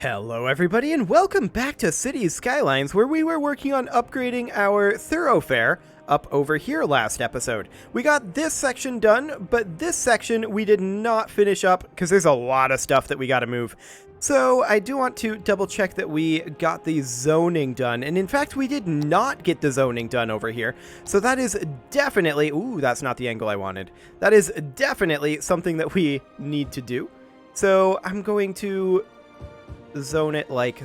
Hello everybody and welcome back to Cities Skylines, where we were working on upgrading our thoroughfare up over here last episode. We got this section done, but this section we did not finish up because there's a lot of stuff that we got to move. So I do want to double check that we got the zoning done, and in fact we did not get the zoning done over here. So that is definitely, ooh, that's not the angle I wanted. That is definitely something that we need to do. So I'm going to zone it like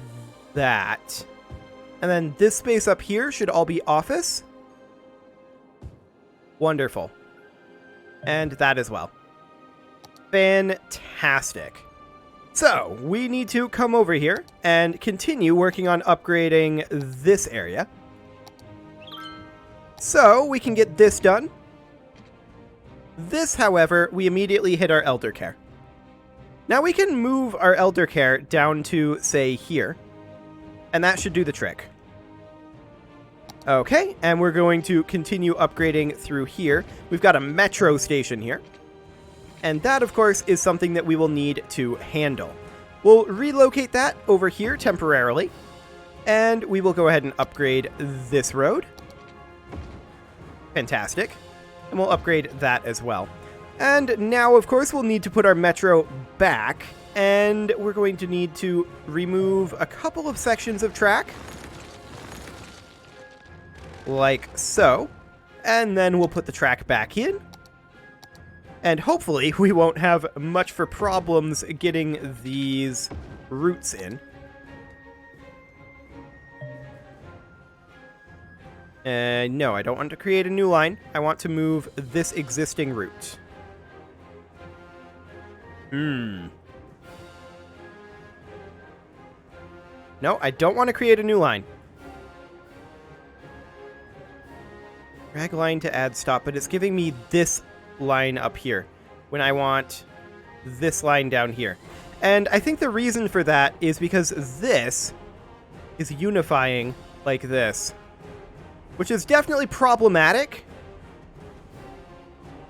that. And then this space up here should all be office. Wonderful. And that as well. Fantastic. So, we need to come over here and continue working on upgrading this area. So, we can get this done. This, however, we immediately hit our elder care. Now we can move our elder care down to, say, here. And that should do the trick. Okay, and we're going to continue upgrading through here. We've got a metro station here. And that, of course, is something that we will need to handle. We'll relocate that over here temporarily. And we will go ahead and upgrade this road. Fantastic. And we'll upgrade that as well. And now, of course, we'll need to put our metro back, and we're going to need to remove a couple of sections of track, like so, and then we'll put the track back in, and hopefully we won't have much for problems getting these routes in. No, I don't want to create a new line. I want to move this existing route. No, I don't want to create a new line. Drag line to add stop, but it's giving me this line up here when I want this line down here. And I think the reason for that is because this is unifying like this, which is definitely problematic.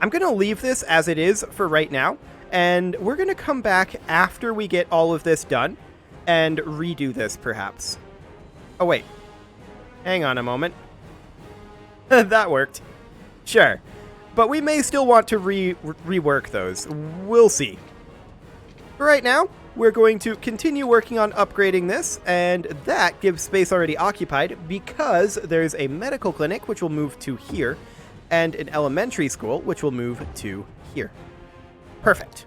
I'm going to leave this as it is for right now. And we're going to come back after we get all of this done and redo this, perhaps. Oh, wait. Hang on a moment. That worked. Sure. But we may still want to rework those. We'll see. For right now, we're going to continue working on upgrading this, and that gives space already occupied because there's a medical clinic, which will move to here, and an elementary school, which will move to here. Perfect.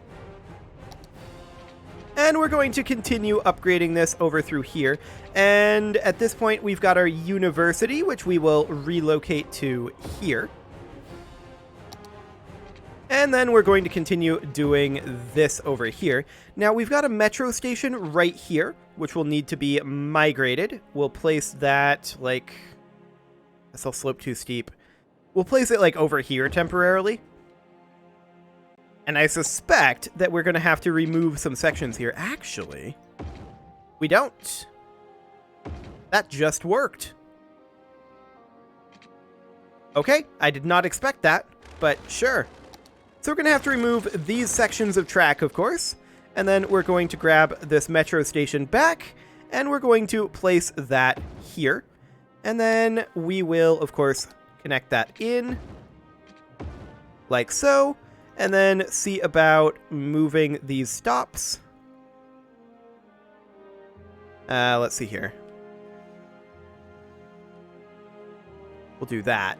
And we're going to continue upgrading this over through here. And at this point, we've got our university, which we will relocate to here. And then we're going to continue doing this over here. Now, we've got a metro station right here, which will need to be migrated. We'll place that, like... This will slope too steep. We'll place it, like, over here temporarily. And I suspect that we're going to have to remove some sections here. Actually, we don't. That just worked. Okay, I did not expect that, but sure. So we're going to have to remove these sections of track, of course. And then we're going to grab this metro station back, and we're going to place that here. And then we will, of course, connect that in, like so. And then see about moving these stops. Let's see here. We'll do that.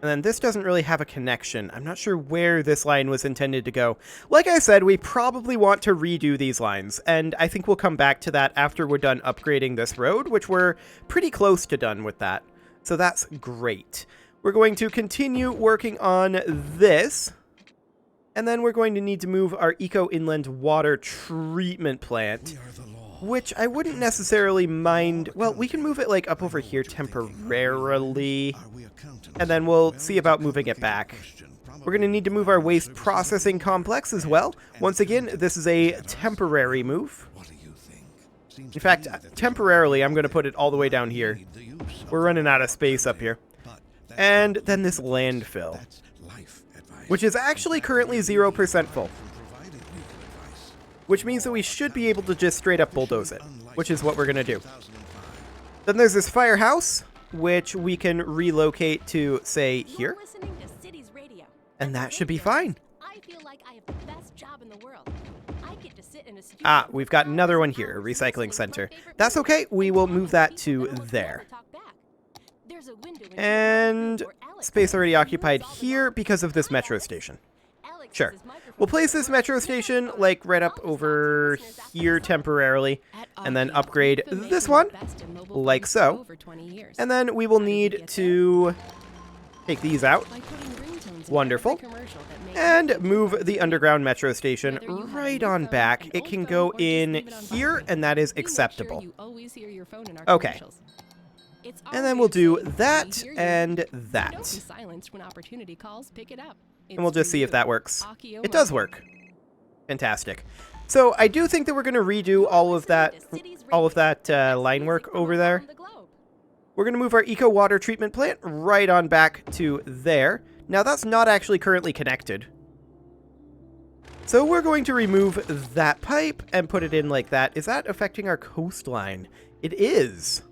And then this doesn't really have a connection. I'm not sure where this line was intended to go. Like I said, we probably want to redo these lines, and I think we'll come back to that after we're done upgrading this road, which we're pretty close to done with that. So that's great. We're going to continue working on this, and then we're going to need to move our Eco-Inland Water Treatment Plant, which I wouldn't necessarily mind. Well, we can move it like up over here temporarily, and then we'll see about moving it back. We're going to need to move our Waste Processing Complex as well. Once again, this is a temporary move. In fact, temporarily, I'm going to put it all the way down here. We're running out of space up here. And then this landfill, which is actually currently 0% full. which means that we should be able to just straight up bulldoze it, which is what we're going to do. Then there's this firehouse, which we can relocate to, say, here. And that should be fine. Ah, we've got another one here, a recycling center. That's okay, we will move that to there. And space already occupied here because of this metro station. Sure. We'll place this metro station, like, right up over here temporarily, and then upgrade this one, like so. And then we will need to take these out. Wonderful. And move the underground metro station right on back. It can go in here, and that is acceptable. Okay. And then we'll do that and that. And we'll just see if that works. It does work. Fantastic. So I do think that we're going to redo all of that line work over there. We're going to move our eco water treatment plant right on back to there. Now that's not actually currently connected. So we're going to remove that pipe and put it in like that. Is that affecting our coastline? It is.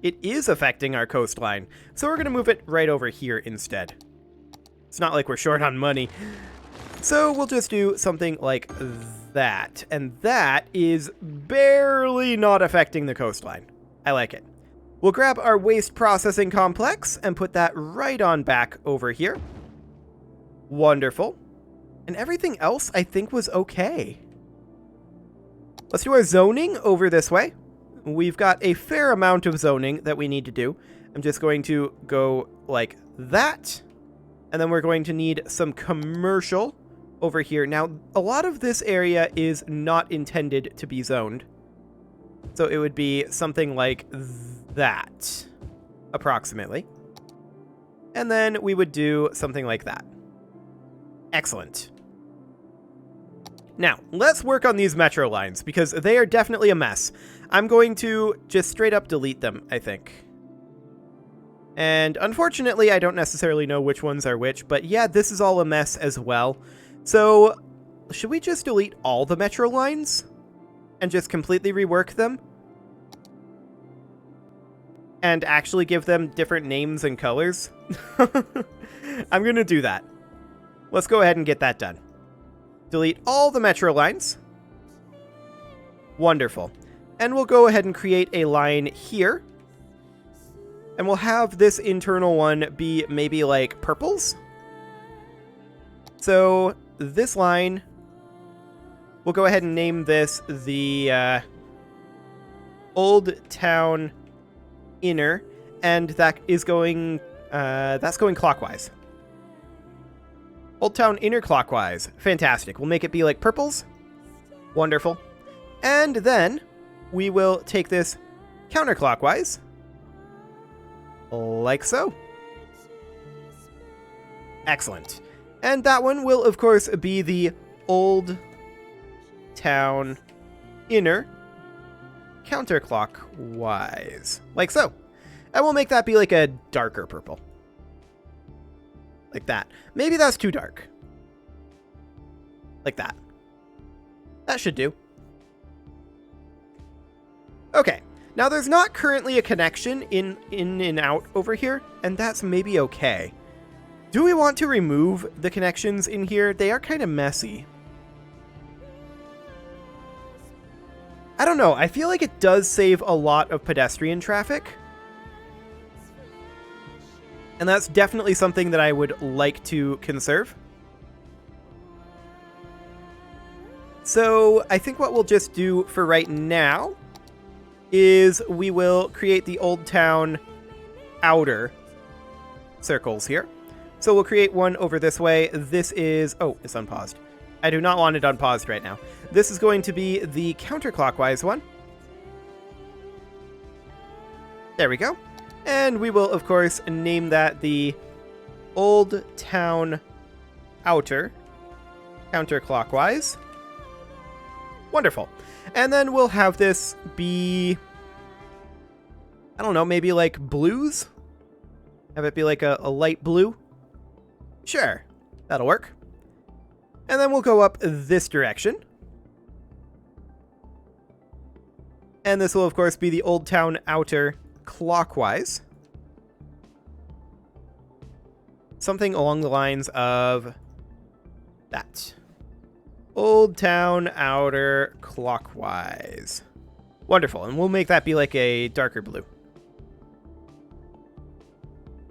It is affecting our coastline. So we're going to move it right over here instead. It's not like we're short on money. So we'll just do something like that. And that is barely not affecting the coastline. I like it. We'll grab our waste processing complex and put that right on back over here. Wonderful. And everything else I think was okay. Let's do our zoning over this way. We've got a fair amount of zoning that we need to do. I'm just going to go like that. And then we're going to need some commercial over here. Now, a lot of this area is not intended to be zoned. So it would be something like that, approximately. And then we would do something like that. Excellent. Now, let's work on these metro lines, because they are definitely a mess. I'm going to just straight up delete them, I think. And unfortunately, I don't necessarily know which ones are which, but yeah, this is all a mess as well. So, should we just delete all the metro lines? And just completely rework them? And actually give them different names and colors? I'm going to do that. Let's go ahead and get that done. Delete all the metro lines. Wonderful. And we'll go ahead and create a line here. And we'll have this internal one be maybe like purples. So this line, we'll go ahead and name this the Old Town Inner, and that is going that's going clockwise. Old Town Inner clockwise. Fantastic. We'll make it be like purples. Wonderful. And then we will take this counterclockwise. Like so. Excellent. And that one will, of course, be the Old Town Inner counterclockwise. Like so. And we'll make that be like a darker purple. Like that. Maybe that's too dark. Like that. That should do. Okay. Now, there's not currently a connection in and out over here, and that's maybe okay. Do we want to remove the connections in here? They are kind of messy. I don't know. I feel like it does save a lot of pedestrian traffic. And that's definitely something that I would like to conserve. So I think what we'll just do for right now is we will create the Old Town outer circles here. So we'll create one over this way. This is... oh, it's unpaused. I do not want it unpaused right now. This is going to be the counterclockwise one. There we go. And we will, of course, name that the Old Town outer counterclockwise. Wonderful. And then we'll have this be, I don't know, maybe like blues? Have it be like a light blue? Sure, that'll work. And then we'll go up this direction. And this will, of course, be the Old Town Outer clockwise. Something along the lines of that. Old Town Outer clockwise. Wonderful. And we'll make that be like a darker blue.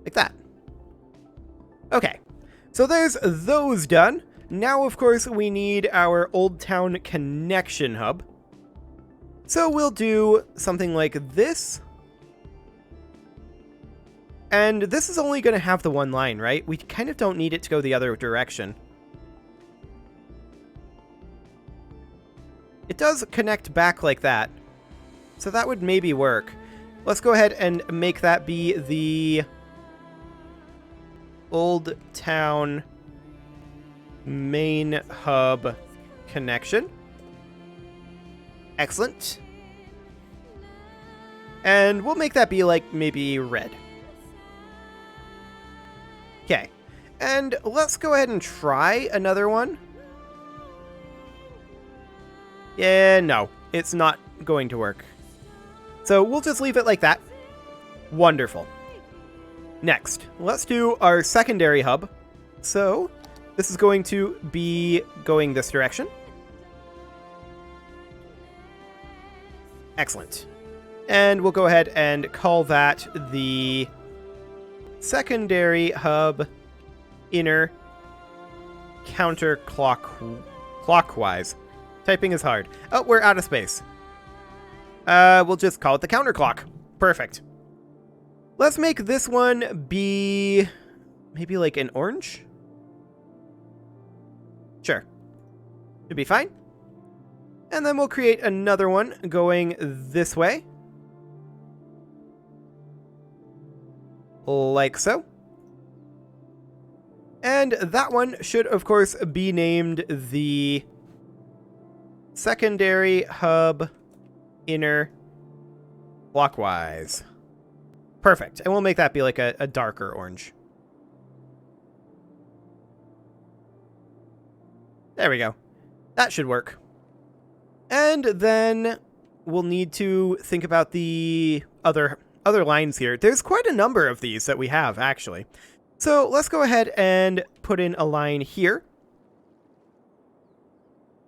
Like that. Okay. So there's those done. Now, of course, we need our Old Town connection hub. So we'll do something like this. And this is only going to have the one line, right? We kind of don't need it to go the other direction. It does connect back like that. So that would maybe work. Let's go ahead and make that be the Old Town main hub connection. Excellent. And we'll make that be like maybe red. Okay. And let's go ahead and try another one. Yeah, no, it's not going to work. So we'll just leave it like that. Wonderful. Next, let's do our secondary hub. So this is going to be going this direction. Excellent. And we'll go ahead and call that the secondary hub inner counterclockwise. Typing is hard. Oh, we're out of space. We'll just call it the counterclock. Perfect. Let's make this one be maybe like an orange. Sure. Should be fine. And then we'll create another one going this way. Like so. And that one should, of course, be named the secondary hub inner clockwise. Perfect. And we'll make that be like a darker orange. There we go. That should work. And then we'll need to think about the other lines here. There's quite a number of these that we have, actually. So let's go ahead and put in a line here.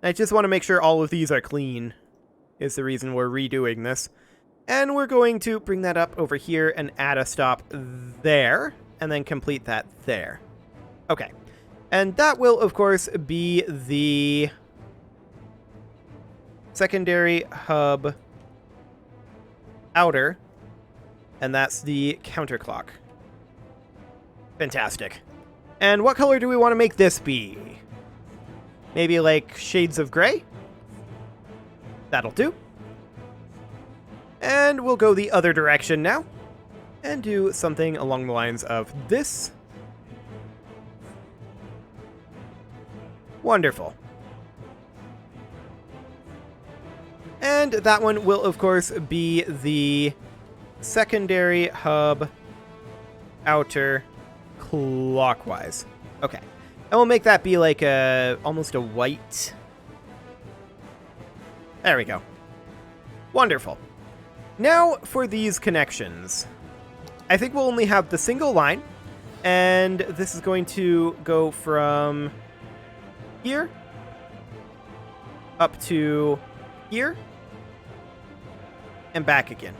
I just want to make sure all of these are clean, is the reason we're redoing this. And we're going to bring that up over here and add a stop there, and then complete that there. Okay. And that will, of course, be the secondary hub outer, and that's the counterclock. Fantastic. And what color do we want to make this be? Maybe like shades of gray? That'll do. And we'll go the other direction now and do something along the lines of this. Wonderful. And that one will, of course, be the secondary hub outer clockwise. Okay. And we'll make that be like almost a white. There we go. Wonderful. Now for these connections. I think we'll only have the single line, and this is going to go from here up to here and back again.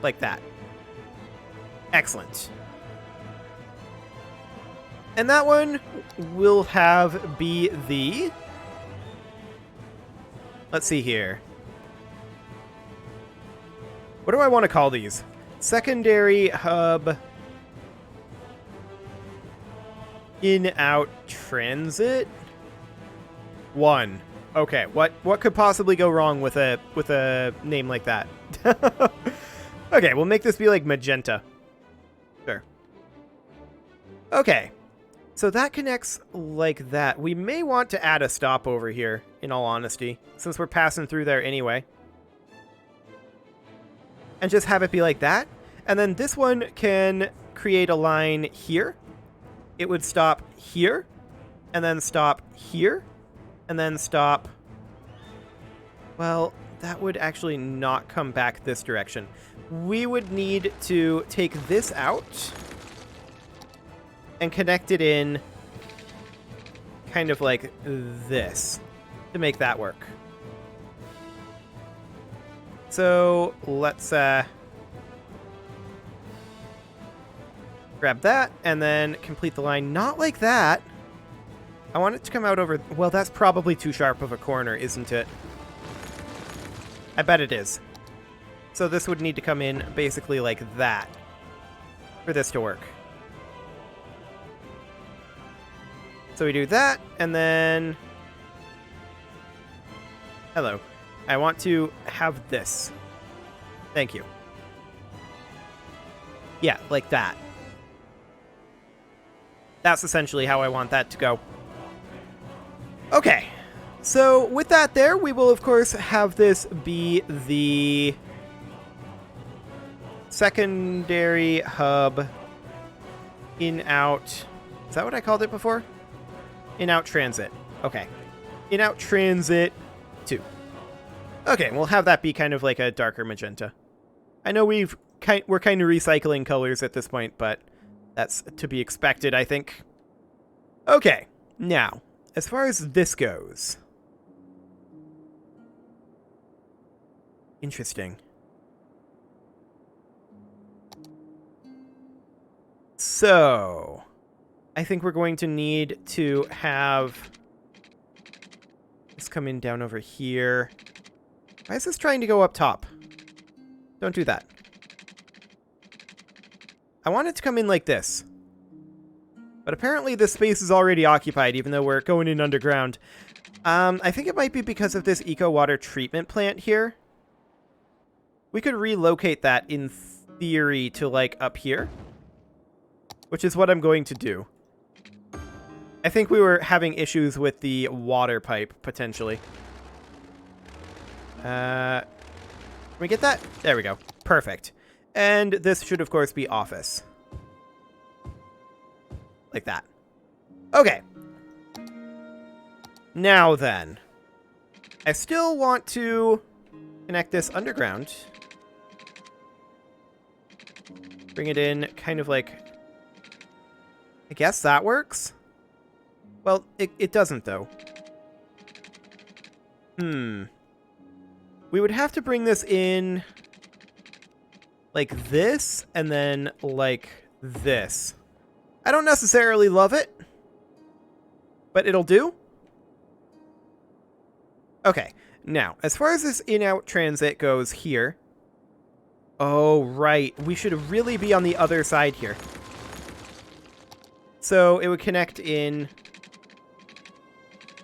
Like that. Excellent. And that one will have be the... Let's see here. What do I want to call these? Secondary hub in-out transit 1. Okay, what could possibly go wrong with a name like that? Okay, we'll make this be like magenta. Sure. Okay. So that connects like that. We may want to add a stop over here, in all honesty, since we're passing through there anyway. And just have it be like that. And then this one can create a line here. It would stop here, and then stop here, and then stop... Well, that would actually not come back this direction. We would need to take this out and connect it in kind of like this to make that work. So let's grab that and then complete the line. Not like that. I want it to come out over... Well, that's probably too sharp of a corner, isn't it? I bet it is. So this would need to come in basically like that for this to work. So we do that, and then... Hello. I want to have this. Thank you. Yeah, like that. That's essentially how I want that to go. Okay. So with that there, we will of course have this be the secondary hub in-out... Is that what I called it before? In-out transit. Okay. In-out transit 2. Okay, we'll have that be kind of like a darker magenta. I know we're kind of recycling colors at this point, but that's to be expected, I think. Okay, now, as far as this goes... Interesting. So, I think we're going to need to have this come in down over here. Why is this trying to go up top? Don't do that. I want it to come in like this. But apparently this space is already occupied, even though we're going in underground. I think it might be because of this eco water treatment plant here. We could relocate that in theory to like up here, which is what I'm going to do. I think we were having issues with the water pipe, potentially. Can we get that? There we go. Perfect. And this should, of course, be office. Like that. Okay. Now then. I still want to connect this underground. Bring it in kind of like... I guess that works? Well, it doesn't, though. We would have to bring this in like this, and then like this. I don't necessarily love it, but it'll do. Okay, now, as far as this in-out transit goes here... Oh, right. We should really be on the other side here. So it would connect in...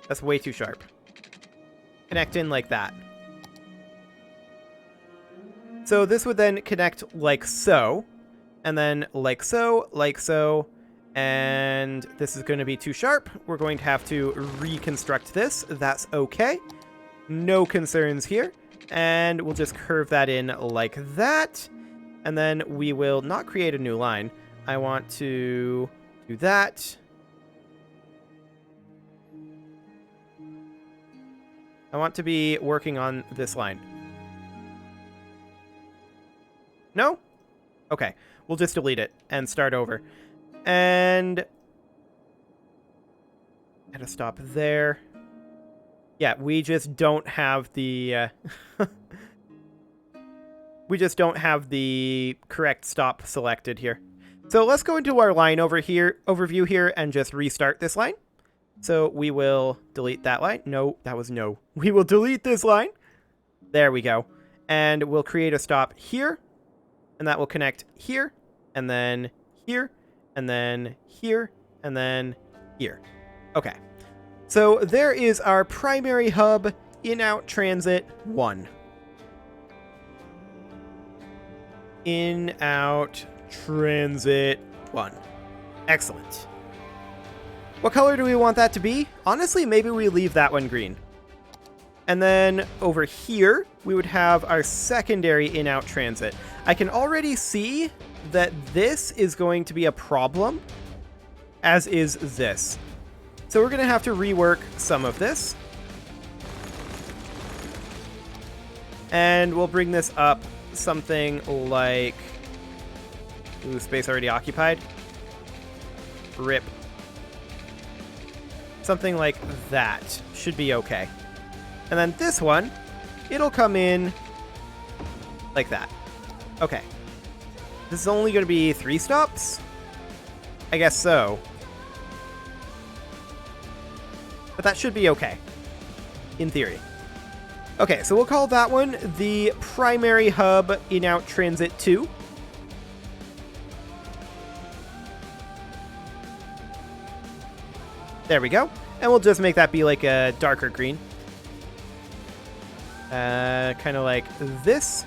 That's way too sharp. Connect in like that. So this would then connect like so, and then like so, and this is going to be too sharp. We're going to have to reconstruct this. That's okay. No concerns here. And we'll just curve that in like that. And then we will not create a new line. I want to do that. I want to be working on this line. No? Okay. We'll just delete it and start over. And... Gotta stop there. Yeah, we just don't have the... we just don't have the correct stop selected here. So let's go into our line overview here and just restart this line. So we will delete that line. No, that was no. We will delete this line. There we go. And we'll create a stop here. And that will connect here. And then here. And then here. And then here. Okay. So there is our primary hub in-out transit 1. In-out transit 1. Excellent. What color do we want that to be? Honestly, maybe we leave that one green. And then over here, we would have our secondary in-out transit. I can already see that this is going to be a problem, as is this. So we're going to have to rework some of this. And we'll bring this up something like... Ooh, space already occupied. Rip. Something like that should be okay. And then this one, it'll come in like that. Okay. This is only going to be 3 stops? I guess so. But that should be okay. In theory. Okay, so we'll call that one the primary hub in-out transit 2. There we go. And we'll just make that be like a darker green. Kind of like this.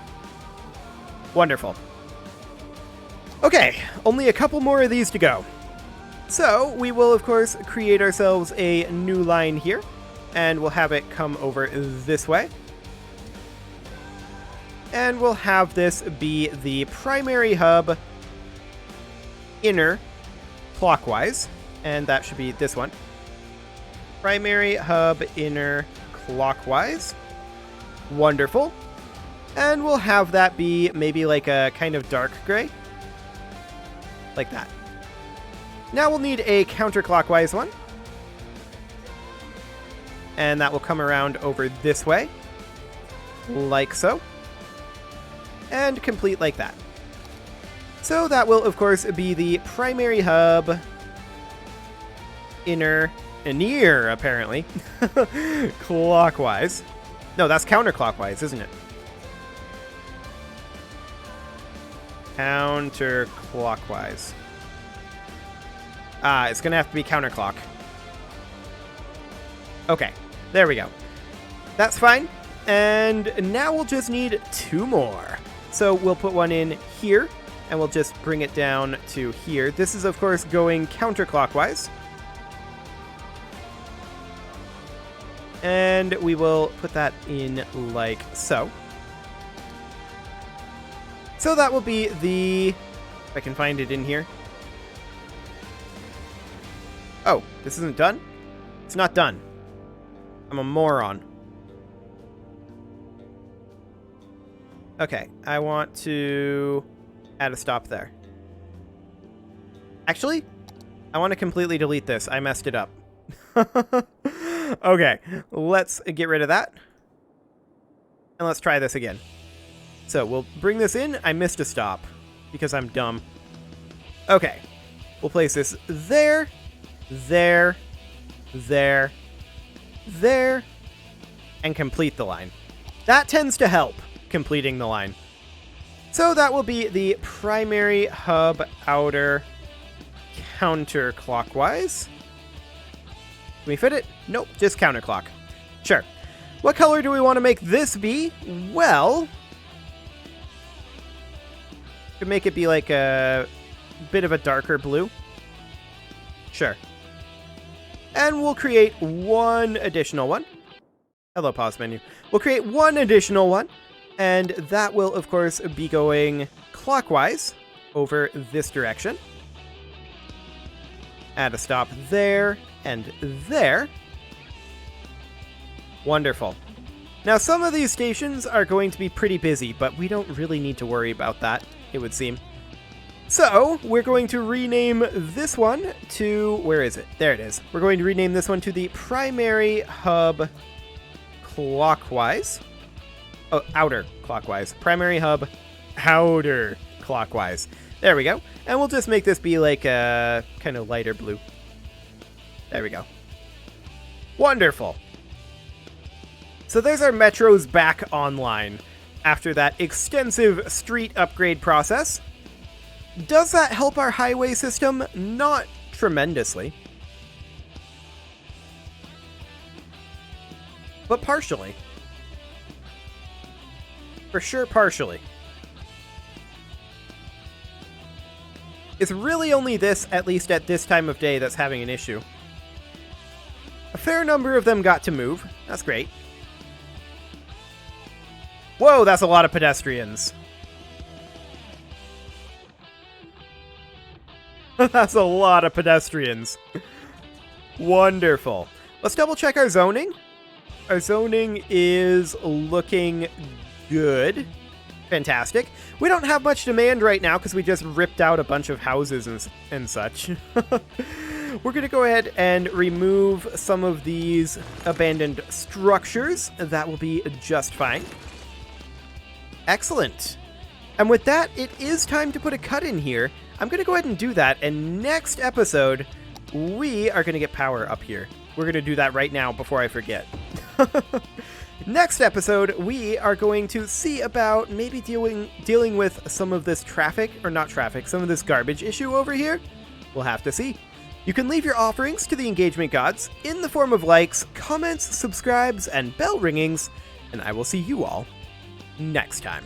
Wonderful. Okay, only a couple more of these to go. So we will, of course, create ourselves a new line here. And we'll have it come over this way. And we'll have this be the primary hub inner clockwise. And that should be this one. Primary hub inner clockwise. Wonderful. And we'll have that be maybe like a kind of dark gray. Like that. Now we'll need a counterclockwise one. And that will come around over this way. Like so. And complete like that. So that will, of course, be the primary hub inner near, apparently. Clockwise. No, that's counterclockwise, isn't it? Counterclockwise. Ah, it's going to have to be counterclock. Okay, there we go. That's fine. And now we'll just need 2 more. So we'll put one in here, and we'll just bring it down to here. This is, of course, going counterclockwise. And we will put that in like so. So that will be the... If I can find it in here. Oh, this isn't done? It's not done. I'm a moron. Okay, I want to add a stop there. Actually, I want to completely delete this. I messed it up. Okay, let's get rid of that. And let's try this again. So we'll bring this in. I missed a stop because I'm dumb. Okay, we'll place this there, there, there, there, and complete the line. That tends to help completing the line. So that will be the primary hub outer counterclockwise. Can we fit it? Nope, just counterclock. Sure. What color do we want to make this be? Well, could make it be like a bit of a darker blue. Sure. And we'll create one additional one. Hello, pause menu. We'll create one additional one, and that will, of course, be going clockwise over this direction. Add a stop there and there. Wonderful. Now, some of these stations are going to be pretty busy, but we don't really need to worry about that, it would seem. So, we're going to rename this one to... Where is it? There it is. We're going to rename this one to the primary hub clockwise. Oh, outer clockwise. Primary hub outer clockwise. There we go. And we'll just make this be like a kind of lighter blue. There we go. Wonderful. So there's our metros back online after that extensive street upgrade process. Does that help our highway system? Not tremendously. But partially. For sure, partially. It's really only this, at least at this time of day, that's having an issue. A fair number of them got to move. That's great. Whoa, that's a lot of pedestrians. That's a lot of pedestrians. Wonderful. Let's double check our zoning. Our zoning is looking Good. Fantastic. We don't have much demand right now because we just ripped out a bunch of houses and such. We're going to go ahead and remove some of these abandoned structures. That will be just fine. Excellent. And with that, it is time to put a cut in here. I'm going to go ahead and do that, and next episode, we are going to get power up here. We're going to do that right now before I forget. Next episode, we are going to see about maybe dealing with some of this traffic, or not traffic, some of this garbage issue over here. We'll have to see. You can leave your offerings to the engagement gods in the form of likes, comments, subscribes, and bell ringings, and I will see you all next time.